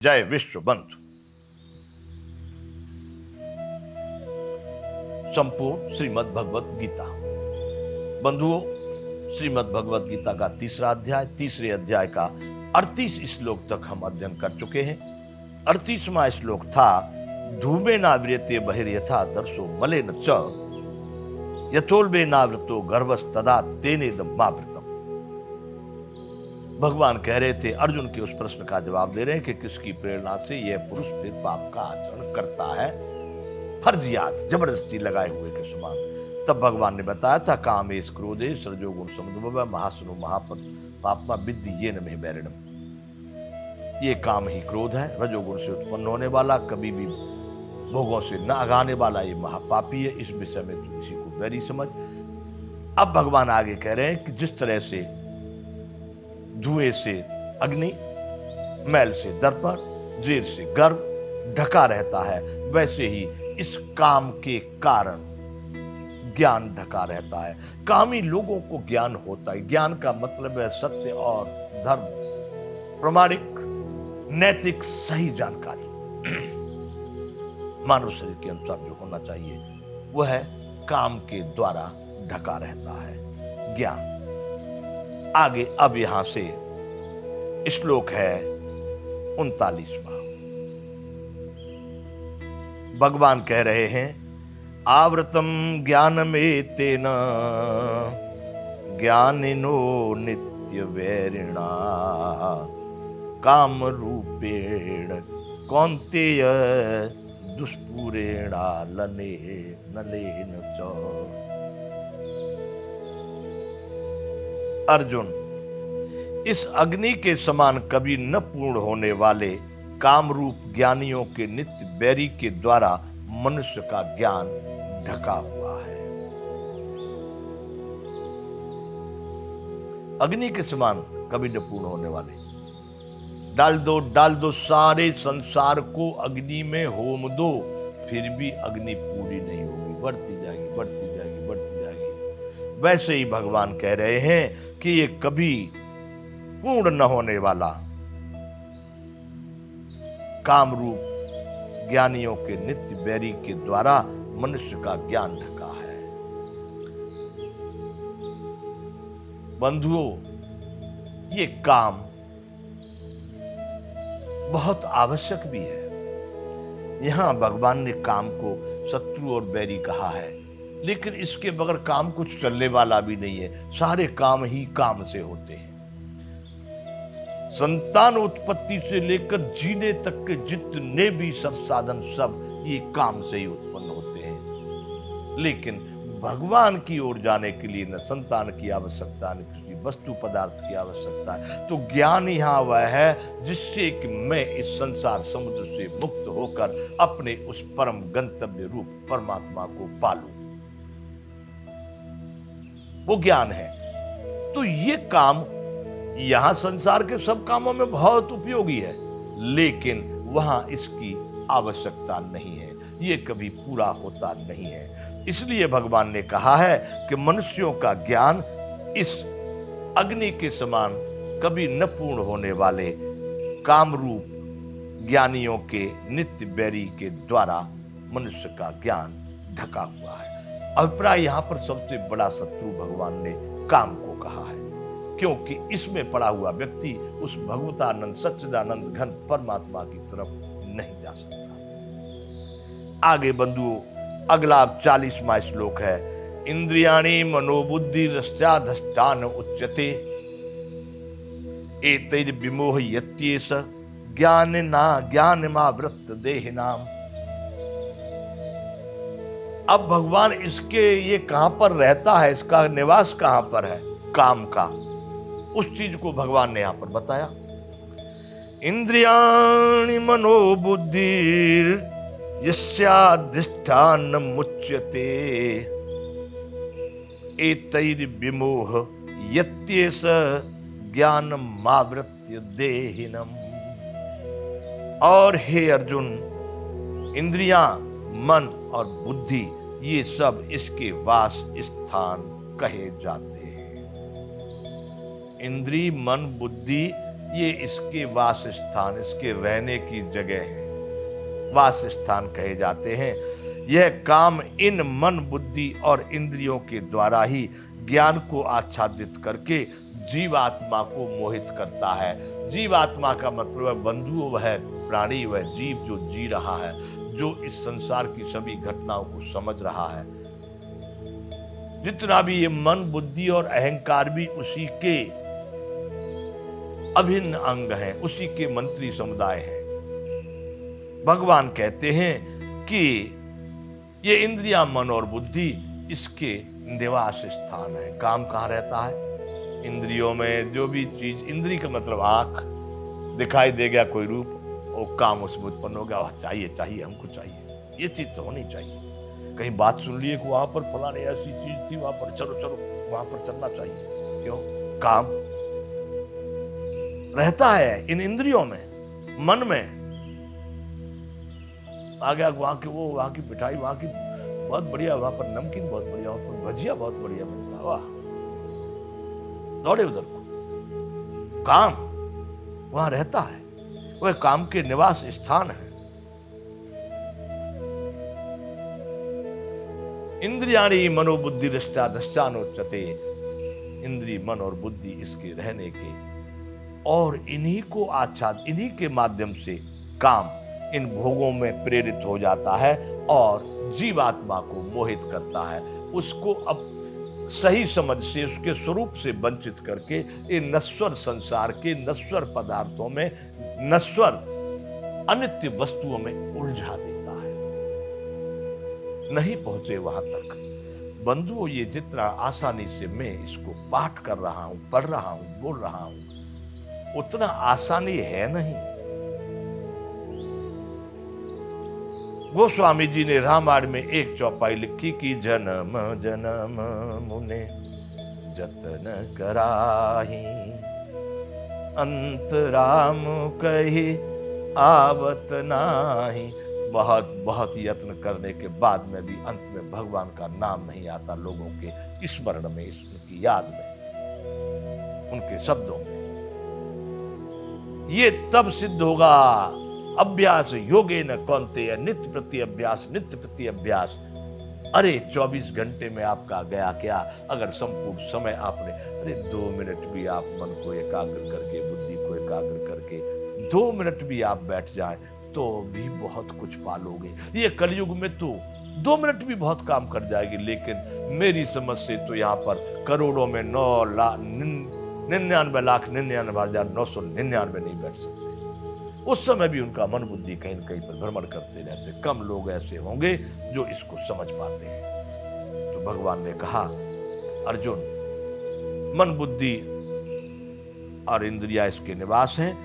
जय विश्व बंधु। संपूर्ण श्रीमद् भगवत गीता। बंधुओं, श्रीमद् भगवत गीता का तीसरा अध्याय, तीसरे अध्याय का 38 श्लोक तक हम अध्ययन कर चुके हैं। 38वां श्लोक था धूमे नाव्रियते बहिर्यथा दर्शो मलेन च यथोल्बे नावृतो गर्भस्तदा तेनेदमावृतम्। भगवान कह रहे थे, अर्जुन के उस प्रश्न का जवाब दे रहे हैं कि किसकी प्रेरणा से यह पुरुष फिर पाप का आचरण करता है, फर्जियात जबरदस्ती लगाए हुए के समान। तब भगवान ने बताया था, कामेश क्रोधेश रजोगुण समुद्भव महासुनो महापद पापमा विद्धि ये न में बैरिणम। ये काम ही क्रोध है, रजोगुण से उत्पन्न होने वाला, कभी भी भोगों से न आगाने वाला ये महापापी है। इस विषय में तू इसी को बैरी समझ। अब भगवान आगे कह रहे हैं कि जिस तरह से धुएं से अग्नि, मैल से दर्पण, जेर से गर्भ ढका रहता है, वैसे ही इस काम के कारण ज्ञान ढका रहता है। कामी लोगों को ज्ञान होता है। ज्ञान का मतलब है सत्य और धर्म, प्रामाणिक, नैतिक, सही जानकारी। मानव शरीर के अनुसार जो होना चाहिए वह है काम के द्वारा ढका रहता है ज्ञान। आगे अब यहां से श्लोक है 39वां। भगवान कह रहे हैं, आवृतम ज्ञानमेतेन ज्ञानिनो नित्य वैरिणा काम रूपेण कौन्तेय दुष्पूरेणा लने नलेन च। अर्जुन, इस अग्नि के समान कभी न पूर्ण होने वाले काम रूप ज्ञानियों के नित्य बैरी के द्वारा मनुष्य का ज्ञान ढका हुआ है। अग्नि के समान कभी न पूर्ण होने वाले, डाल दो सारे संसार को अग्नि में होम दो, फिर भी अग्नि पूरी नहीं होगी, बढ़ती जाएगी, बढ़ती जाएगी, बढ़ती जाएगी। वैसे ही भगवान कह रहे हैं कि ये कभी पूर्ण न होने वाला काम रूप ज्ञानियों के नित्य बैरी के द्वारा मनुष्य का ज्ञान ढका है। बंधुओं, ये काम बहुत आवश्यक भी है। यहां भगवान ने काम को शत्रु और बैरी कहा है, लेकिन इसके बगैर काम कुछ चलने वाला भी नहीं है। सारे काम ही काम से होते हैं। संतान उत्पत्ति से लेकर जीने तक के जितने भी सब साधन, सब ये काम से ही उत्पन्न होते हैं। लेकिन भगवान की ओर जाने के लिए न संतान की आवश्यकता, न किसी वस्तु पदार्थ की आवश्यकता है। तो ज्ञान यहाँ वह है जिससे कि मैं इस संसार समुद्र से मुक्त होकर अपने उस परम गंतव्य रूप परमात्मा को पालूं, वो ज्ञान है। तो ये काम यहां संसार के सब कामों में बहुत उपयोगी है, लेकिन वहां इसकी आवश्यकता नहीं है। ये कभी पूरा होता नहीं है। इसलिए भगवान ने कहा है कि मनुष्यों का ज्ञान इस अग्नि के समान कभी न पूर्ण होने वाले काम रूप ज्ञानियों के नित्य बैरी के द्वारा मनुष्य का ज्ञान ढका हुआ है। अभिप्राय यहां पर सबसे बड़ा शत्रु भगवान ने काम को कहा है, क्योंकि इसमें पड़ा हुआ व्यक्ति उस भगवतानंद सच्चिदानंद घन परमात्मा की तरफ नहीं जा सकता। आगे बंधुओं, अगला 40वां श्लोक है, इंद्रियाणि मनोबुद्धि रस्याधष्टान उच्यते एतैर्विमोह यत्येष ज्ञानमावृत्त देहिनाम। अब भगवान इसके ये कहां पर रहता है, इसका निवास कहां पर है, काम का, उस चीज को भगवान ने यहां पर बताया। इंद्रियाणि मनोबुद्धि यस्याधिष्ठान मुच्यते एतैर्विमोह यत्येष ज्ञानमावृत्य देहिनम्। और हे अर्जुन, इंद्रियां, मन और बुद्धि ये सब इसके वास स्थान कहे जाते हैं। इंद्री, मन, बुद्धि ये इसके वास स्थान, इसके रहने की जगह है, वास स्थान कहे जाते हैं। यह काम इन मन, बुद्धि और इंद्रियों के द्वारा ही ज्ञान को आच्छादित करके जीवात्मा को मोहित करता है। जीवात्मा का मतलब है बंधु, वह प्राणी, वह जीव जो जी रहा है, जो इस संसार की सभी घटनाओं को समझ रहा है। जितना भी ये मन, बुद्धि और अहंकार भी उसी के अभिन्न अंग हैं, उसी के मंत्री समुदाय हैं। भगवान कहते हैं कि ये इंद्रिया, मन और बुद्धि इसके निवास स्थान है। काम कहाँ रहता है? इंद्रियों में। जो भी चीज, इंद्री का मतलब आंख, दिखाई दे गया कोई रूप, वो काम उसमें उत्पन्न हो गया, चाहिए चाहिए हमको चाहिए, ये चीज तो होनी चाहिए। कहीं बात सुन लिए कि वहां पर फलाने ऐसी चीज थी, वहां पर चलो चलो, वहां पर चलना चाहिए। क्यों? काम रहता है इन इंद्रियों में, मन में। आ गया वहां की, वो वहां की मिठाई वहां की बहुत बढ़िया, वहां पर नमकीन बहुत बढ़िया, वहां पर भजिया बहुत बढ़िया मिलता, वाह, दौड़े उधर को। काम वहां रहता है, वह काम के निवास स्थान है। इंद्रियाणि मनोबुद्धि दृष्टानोच्यते, इंद्री, मन और बुद्धि इसके रहने के, और इन्हीं को आच्छाद, इन्हीं के माध्यम से काम इन भोगों में प्रेरित हो जाता है और जीवात्मा को मोहित करता है, उसको अब सही समझ से, उसके स्वरूप से वंचित करके इन नश्वर संसार के नश्वर पदार्थों में, नश्वर अनित्य वस्तुओं में उलझा देता है। नहीं पहुंचे वहां तक। बंधुओं, ये जितना आसानी से मैं इसको पाठ कर रहा हूं, पढ़ रहा हूं, बोल रहा हूं, उतना आसानी है नहीं। गोस्वामी जी ने रामायण में एक चौपाई लिखी कि जन्म जन्म मुने जतन कराही, अंत राम कही आवत नाही। बहुत बहुत यत्न करने के बाद में भी अंत में भगवान का नाम नहीं आता लोगों के स्मरण में, उनकी याद में, उनके शब्दों में। ये तब सिद्ध होगा अभ्यास योगे न कौन्तेय, नित्य प्रति अभ्यास, नित्य प्रति अभ्यास। अरे 24 घंटे में आपका गया क्या? अगर संपूर्ण समय आपने, अरे 2 मिनट भी आप मन को एकाग्र करके, बुद्धि को एकाग्र करके 2 मिनट भी आप बैठ जाए तो भी बहुत कुछ पालोगे। ये कलयुग में तो 2 मिनट भी बहुत काम कर जाएगी, लेकिन मेरी समझ से तो यहाँ पर करोड़ों में 99,99,999 नहीं बैठ सकते। उस समय भी उनका मन, बुद्धि कहीं न कहीं पर भ्रमण करते रहते। कम लोग ऐसे होंगे जो इसको समझ पाते हैं। तो भगवान ने कहा, अर्जुन, मन, बुद्धि और इंद्रिया इसके निवास हैं,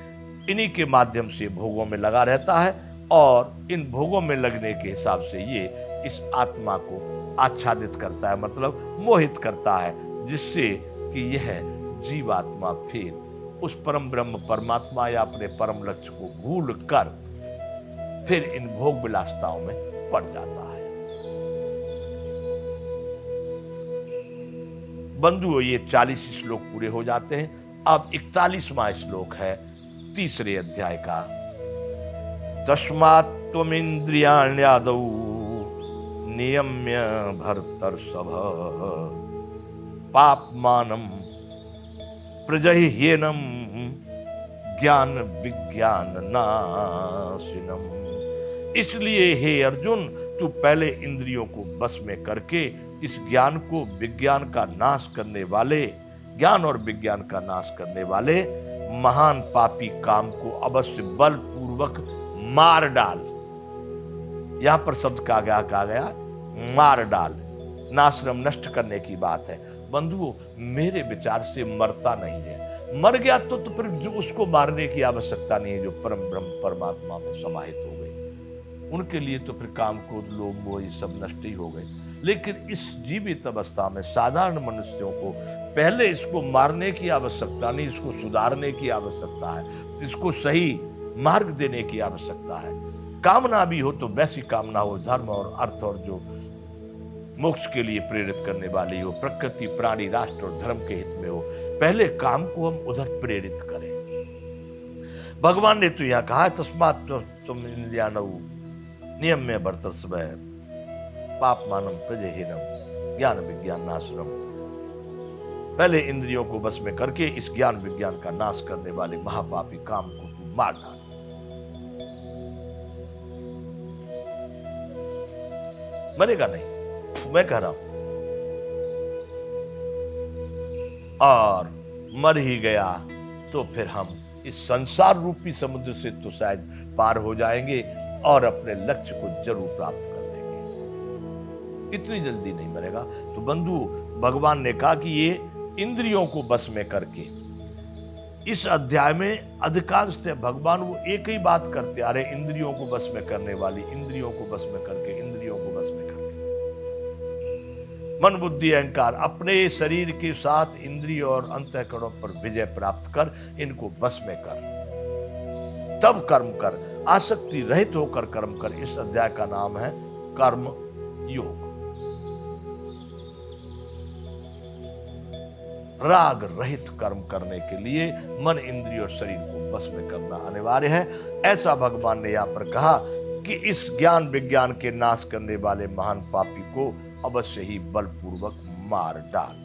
इन्हीं के माध्यम से भोगों में लगा रहता है, और इन भोगों में लगने के हिसाब से ये इस आत्मा को आच्छादित करता है, मतलब मोहित करता है, जिससे कि यह जीवात्मा फिर उस परम ब्रह्म परमात्मा या अपने परम लक्ष्य को भूल कर फिर इन भोग विलासताओं में पड़ जाता है। बंधुओं, ये 40 श्लोक पूरे हो जाते हैं। अब 41वां श्लोक है 3रे अध्याय का। तस्मात् त्वमिन्द्रियाण्यादौ नियम्य भर्तर्षभ, पापमानं प्रजह्येनं ज्ञान विज्ञान नाशिनम। इसलिए हे अर्जुन, तू पहले इंद्रियों को बस में करके इस ज्ञान को, विज्ञान का नाश करने वाले, ज्ञान और विज्ञान का नाश करने वाले महान पापी काम को अवश्य बलपूर्वक मार डाल। यहां पर शब्द कहा गया मार डाल, नाश्रम नष्ट करने की बात है। बंधुओं, मेरे विचार से मरता नहीं है। मर गया तो फिर जो उसको मारने की आवश्यकता नहीं है, जो परम ब्रह्म परमात्मा में समाहित हो गए। उनके लिए तो फिर काम, क्रोध, लोभ, मोह ये सब नष्ट ही हो गए। लेकिन इस जीवित अवस्था में साधारण मनुष्यों को पहले इसको मारने की आवश्यकता नहीं, इसको सुधारने की आवश्यकता है, इसको सही मार्ग देने की आवश्यकता है। कामना भी हो तो वैसी कामना हो, धर्म और अर्थ और जो मोक्ष के लिए प्रेरित करने वाली हो, प्रकृति, प्राणी, राष्ट्र और धर्म के हित में हो। पहले काम को हम उधर प्रेरित करें, भगवान ने तो यहां कहा है, तस्मात् तुम इंद्रियाणु नियम में बर्तस्व पाप मानम प्रजहीनम ज्ञान विज्ञान नाशनम। पहले इंद्रियों को बस में करके इस ज्ञान विज्ञान का नाश करने वाले महापापी काम को तू मार डाल। मरेगा नहीं, मैं कह रहा हूं। और मर ही गया तो फिर हम इस संसार रूपी समुद्र से तो शायद पार हो जाएंगे और अपने लक्ष्य को जरूर प्राप्त कर लेंगे। इतनी जल्दी नहीं मरेगा। तो बंधु, भगवान ने कहा कि ये इंद्रियों को बस में करके, इस अध्याय में अधिकांशतः भगवान वो एक ही बात करते आ रहे, इंद्रियों को बस में करने वाली, इंद्रियों को बस में करके, इंद्रियों को बस में करके। मन बुद्धि अहंकार अपने शरीर के साथ इंद्रिय और अंतःकरणों पर विजय प्राप्त कर, इनको बस में कर, तब कर्म कर, आसक्ति रहित होकर कर्म कर। इस अध्याय का नाम है कर्म योग। राग रहित कर्म करने के लिए मन, इंद्रिय और शरीर को बस में करना अनिवार्य है। ऐसा भगवान ने यहां पर कहा कि इस ज्ञान विज्ञान के नाश करने वाले महान पापी को अवश्य ही बलपूर्वक मार डाल।